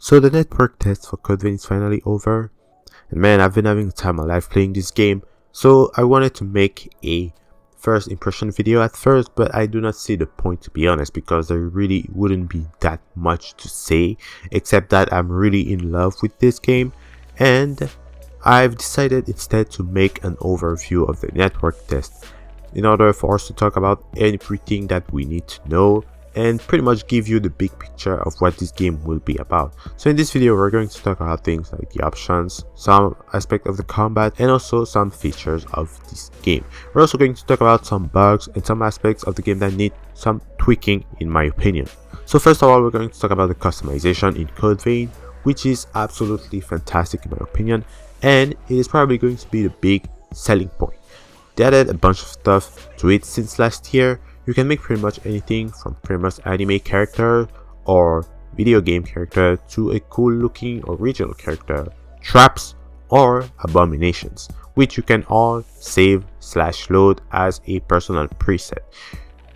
So the network test for Code Vein is finally over, and man, I've been having the time of my life playing this game, so I wanted to make a first impression video at first, but I do not see the point, to be honest, because there really wouldn't be that much to say, except that I'm really in love with this game, and I've decided instead to make an overview of the network test in order for us to talk about everything that we need to know and pretty much give you the big picture of what this game will be about. So in this video, we're going to talk about things like the options, some aspect of the combat, and also some features of this game. We're also going to talk about some bugs and some aspects of the game that need some tweaking, in my opinion. So first of all, we're going to talk about the customization in Code Vein, which is absolutely fantastic in my opinion, and it is probably going to be the big selling point. They added a bunch of stuff to it since last year. You can make pretty much anything from famous anime character or video game character to a cool looking original character, traps or abominations, which you can all save/load as a personal preset.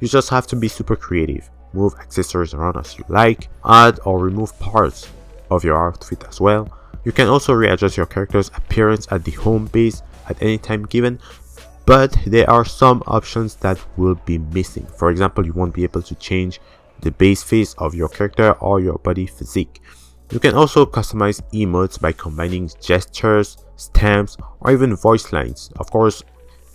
You just have to be super creative, move accessories around as you like, add or remove parts of your outfit as well. You can also readjust your character's appearance at the home base at any time given, but there are some options that will be missing. For example, you won't be able to change the base face of your character or your body physique. You can also customize emotes by combining gestures, stamps, or even voice lines. Of course,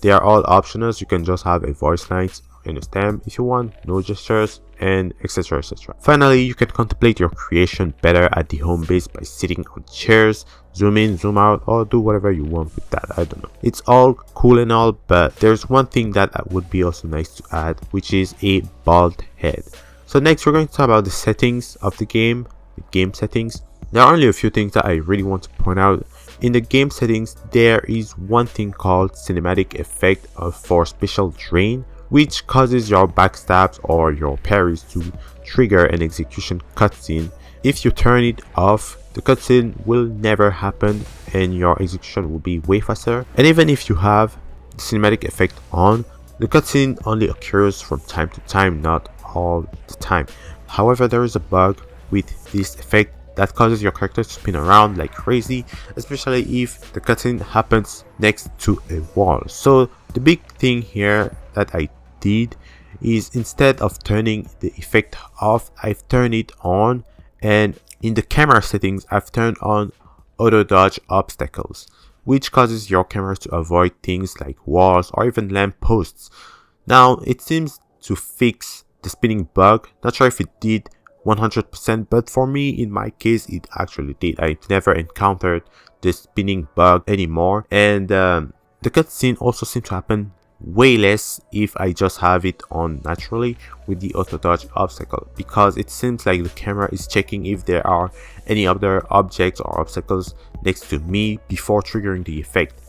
they are all optional. You can just have a voice lines and a stamp if you want, no gestures, and etc, etc. Finally, you can contemplate your creation better at the home base by sitting on chairs, zoom in, zoom out, or do whatever you want with that. I don't know. It's all cool and all, but there's one thing that would be also nice to add, which is a bald head. So next, we're going to talk about the settings of the game settings. There are only a few things that I really want to point out. In the game settings, there is one thing called cinematic effect for special drain, which causes your backstabs or your parries to trigger an execution cutscene. If you turn it off, the cutscene will never happen and your execution will be way faster. And even if you have the cinematic effect on, the cutscene only occurs from time to time, not all the time. However, there is a bug with this effect that causes your character to spin around like crazy, especially if the cutscene happens next to a wall. So the big thing here that I did is, instead of turning the effect off, I've turned it on, and in the camera settings I've turned on auto dodge obstacles, which causes your camera to avoid things like walls or even lamp posts. Now it seems to fix the spinning bug. Not sure if it did 100%, but for me, in my case, it actually did. I've never encountered the spinning bug anymore, and the cutscene also seems to happen way less if I just have it on naturally with the auto dodge obstacle, because it seems like the camera is checking if there are any other objects or obstacles next to me before triggering the effect.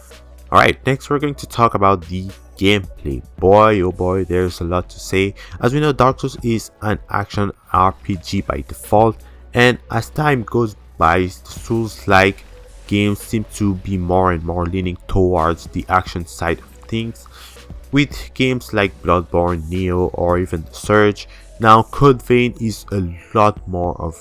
Alright, next we're going to talk about the gameplay. Boy oh boy, there's a lot to say. As we know, Dark Souls is an action RPG by default, and as time goes by, the Souls-like games seem to be more and more leaning towards the action side of things, with games like Bloodborne, Nioh, or even Surge. Now Code Vein is a lot more of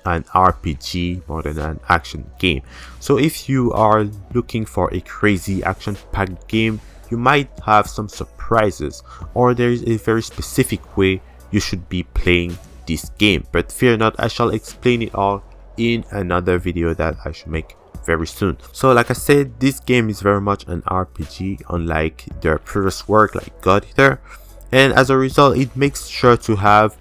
an RPG more than an action game. So if you are looking for a crazy action-packed game, you might have some surprises, or there is a very specific way you should be playing this game. But fear not, I shall explain it all in another video that I should make very soon. So like I said, this game is very much an RPG, unlike their previous work like God Eater, and as a result it makes sure to have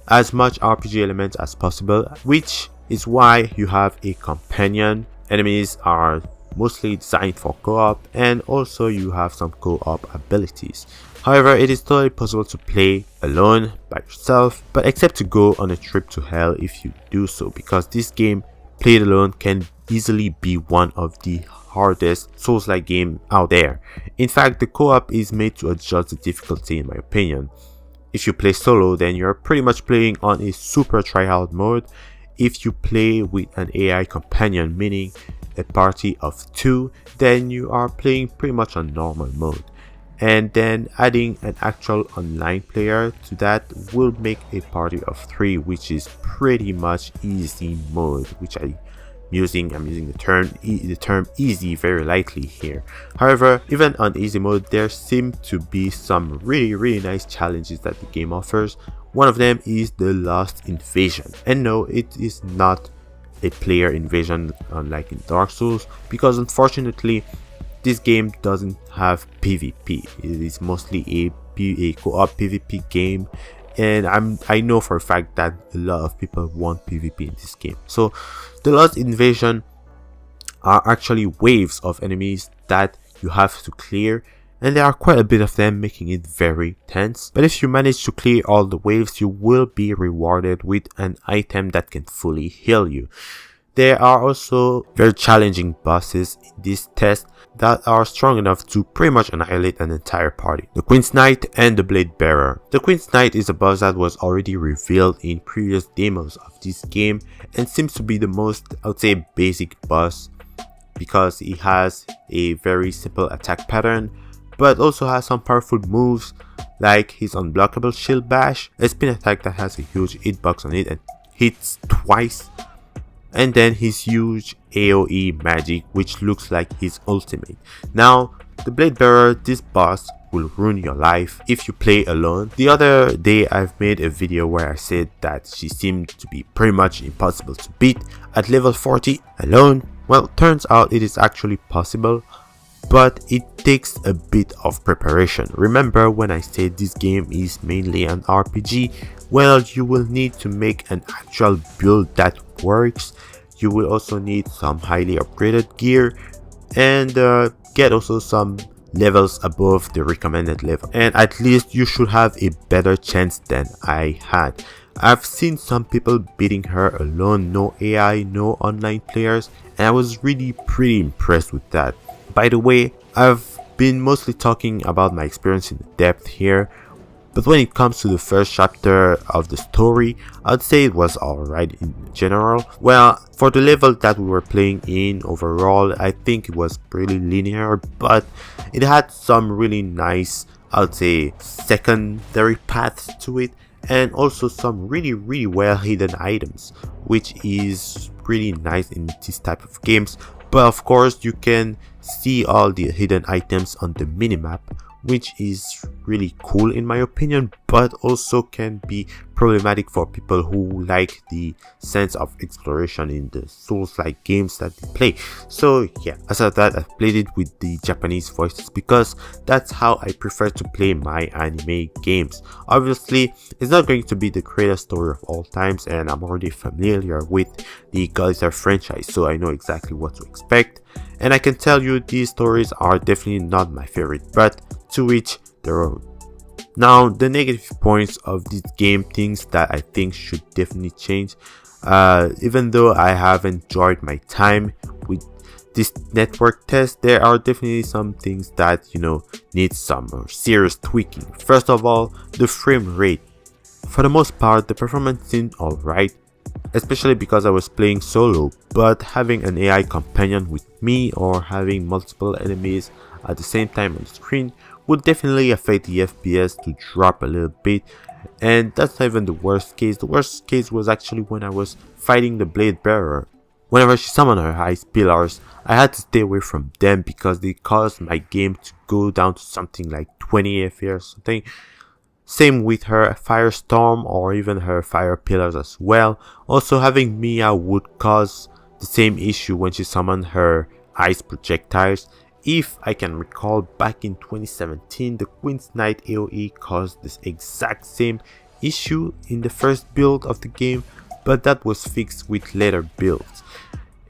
as much RPG elements as possible, which is why you have a companion. Enemies are mostly designed for co-op, and also you have some co-op abilities. However, it is totally possible to play alone by yourself, but except to go on a trip to hell if you do so, because this game played alone can easily be one of the hardest Souls-like game out there. In fact, the co-op is made to adjust the difficulty, in my opinion. If you play solo, then you're pretty much playing on a super tryhard mode. If you play with an AI companion, meaning a party of 2, then you are playing pretty much on normal mode. and then adding an actual online player to that will make a party of 3, which is pretty much easy mode, which I'm using the term easy very lightly here. However, even on easy mode, there seem to be some really nice challenges that the game offers. One of them is the Lost Invasion, and no, it is not a player invasion unlike in Dark Souls, because unfortunately this game doesn't have PvP. It is mostly a co-op PvP game, and I know for a fact that a lot of people want PvP in this game. So the Lost Invasion are actually waves of enemies that you have to clear, and there are quite a bit of them, making it very tense. But if you manage to clear all the waves, you will be rewarded with an item that can fully heal you. There are also very challenging bosses in this test that are strong enough to pretty much annihilate an entire party. The Queen's Knight and the Blade Bearer. The Queen's Knight is a boss that was already revealed in previous demos of this game and seems to be the most, I would say, basic boss, because he has a very simple attack pattern, but also has some powerful moves like his unblockable shield bash, a spin attack that has a huge hitbox on it and hits twice, and then his huge AoE magic, which looks like his ultimate. Now, the Blade Bearer, this boss will ruin your life if you play alone. The other day I've made a video where I said that she seemed to be pretty much impossible to beat at level 40 alone. Well, turns out it is actually possible, but it takes a bit of preparation. Remember when I said this game is mainly an RPG? Well, you will need to make an actual build that works. You will also need some highly upgraded gear and get also some levels above the recommended level, and at least you should have a better chance than I had. I've seen some people beating her alone, no AI, no online players, and I was really pretty impressed with that. By the way, I've been mostly talking about my experience in depth here, but when it comes to the first chapter of the story, I'd say it was alright in general. Well, for the level that we were playing in overall, I think it was pretty linear, but it had some really nice, I'd say, secondary paths to it, and also some really well hidden items, which is really nice in this type of games. But of course, you can see all the hidden items on the minimap, which is really cool in my opinion, but also can be problematic for people who like the sense of exploration in the Souls-like games that they play. So yeah, aside of that, I've played it with the Japanese voices because that's how I prefer to play my anime games. Obviously, it's not going to be the greatest story of all times, and I'm already familiar with the God Eater franchise, so I know exactly what to expect. And I can tell you these stories are definitely not my favorite, but to each their own. Now, the negative points of this game, things that I think should definitely change. Even though I have enjoyed my time with this network test, there are definitely some things that, need some serious tweaking. First of all, the frame rate. For the most part, the performance seemed alright, especially because I was playing solo, but having an AI companion with me or having multiple enemies at the same time on the screen would definitely affect the FPS to drop a little bit, and that's not even the worst case. The worst case was actually when I was fighting the Blade Bearer. Whenever she summoned her ice pillars, I had to stay away from them because they caused my game to go down to something like 20 FPS or something. Same with her firestorm or even her fire pillars as well. Also, having Mia would cause the same issue when she summoned her ice projectiles. If I can recall, back in 2017, the Queen's Knight AoE caused this exact same issue in the first build of the game, but that was fixed with later builds.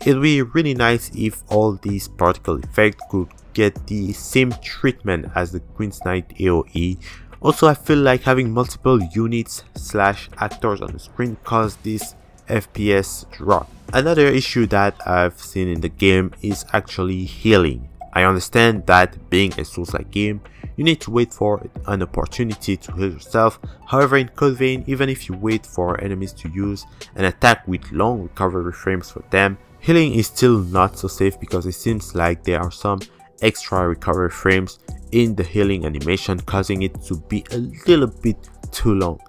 It would be really nice if all these particle effects could get the same treatment as the Queen's Knight AoE. Also, I feel like having multiple units / actors on the screen caused this FPS drop. Another issue that I've seen in the game is actually healing. I understand that being a Souls-like game, you need to wait for an opportunity to heal yourself. However, in Code Vein, even if you wait for enemies to use an attack with long recovery frames for them, healing is still not so safe because it seems like there are some extra recovery frames in the healing animation, causing it to be a little bit too long.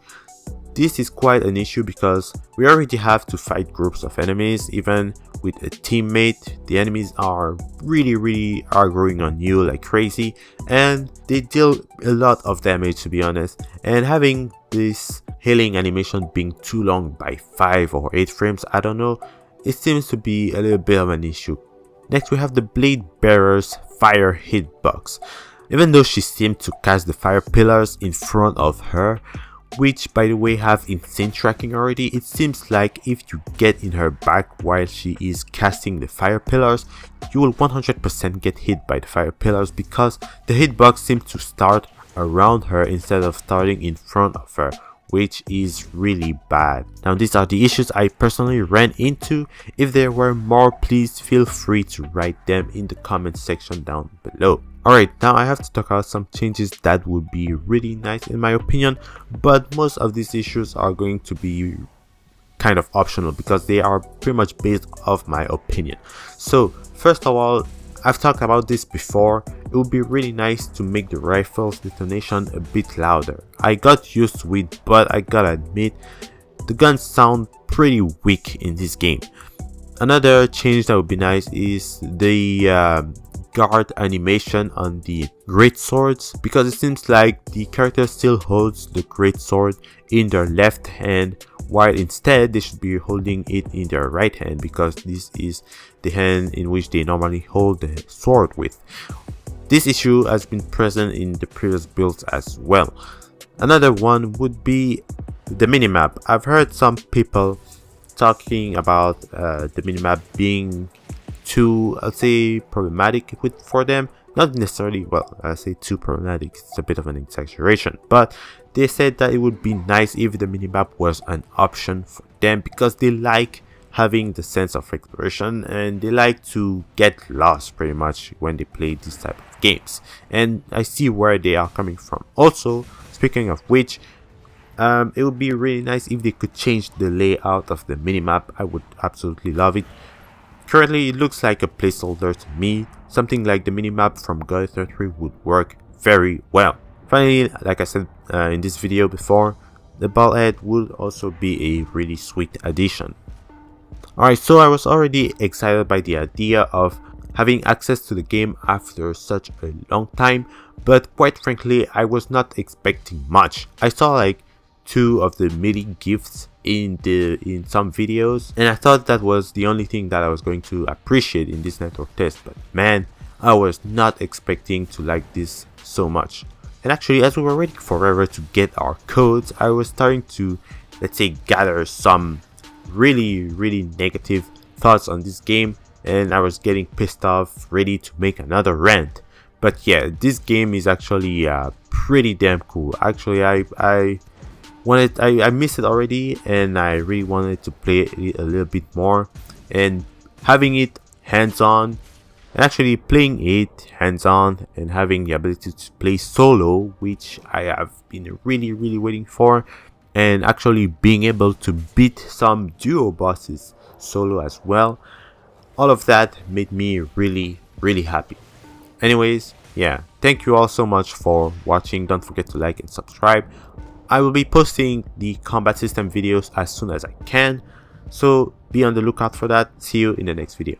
This is quite an issue because we already have to fight groups of enemies. Even with a teammate, the enemies are really aggroing on you like crazy, and they deal a lot of damage, to be honest. And having this healing animation being too long by 5 or 8 frames, I don't know, it seems to be a little bit of an issue. Next we have the Blade Bearer's fire hitbox. Even though she seemed to cast the fire pillars in front of her, which by the way have insane tracking already, it seems like if you get in her back while she is casting the fire pillars, you will 100% get hit by the fire pillars because the hitbox seems to start around her instead of starting in front of her, which is really bad. Now these are the issues I personally ran into. If there were more, please feel free to write them in the comment section down below. Alright, now I have to talk about some changes that would be really nice in my opinion, but most of these issues are going to be kind of optional because they are pretty much based off my opinion. So first of all, I've talked about this before, it would be really nice to make the rifle's detonation a bit louder. I got used to it, but I gotta admit, the guns sound pretty weak in this game. Another change that would be nice is the guard animation on the great swords, because it seems like the character still holds the great sword in their left hand, while instead they should be holding it in their right hand because this is the hand in which they normally hold the sword with. This issue has been present in the previous builds as well. Another one would be the minimap. I've heard some people talking about the minimap being too, I'll say, problematic for them. Not necessarily, well, I say too problematic, it's a bit of an exaggeration, but they said that it would be nice if the minimap was an option for them because they like having the sense of exploration and they like to get lost pretty much when they play this type of games, and I see where they are coming from. Also, speaking of which, it would be really nice if they could change the layout of the minimap. I would absolutely love it. Currently it looks like a placeholder to me. Something like the minimap from God Eater 3 would work very well. Finally, like I said in this video before, the ball head would also be a really sweet addition. Alright, so I was already excited by the idea of having access to the game after such a long time, but quite frankly I was not expecting much. I saw like 2 of the MIDI gifts in some videos, and I thought that was the only thing that I was going to appreciate in this network test, but man, I was not expecting to like this so much. And actually, as we were waiting forever to get our codes, I was starting to, let's say, gather some really negative thoughts on this game, and I was getting pissed off, ready to make another rant. But yeah, this game is actually pretty damn cool. Actually, I missed it already, and I really wanted to play it a little bit more, and having it hands-on, and actually playing it hands-on and having the ability to play solo, which I have been really waiting for, and actually being able to beat some duo bosses solo as well, all of that made me really happy. Anyways, yeah, thank you all so much for watching. Don't forget to like and subscribe. I will be posting the combat system videos as soon as I can, so be on the lookout for that. See you in the next video.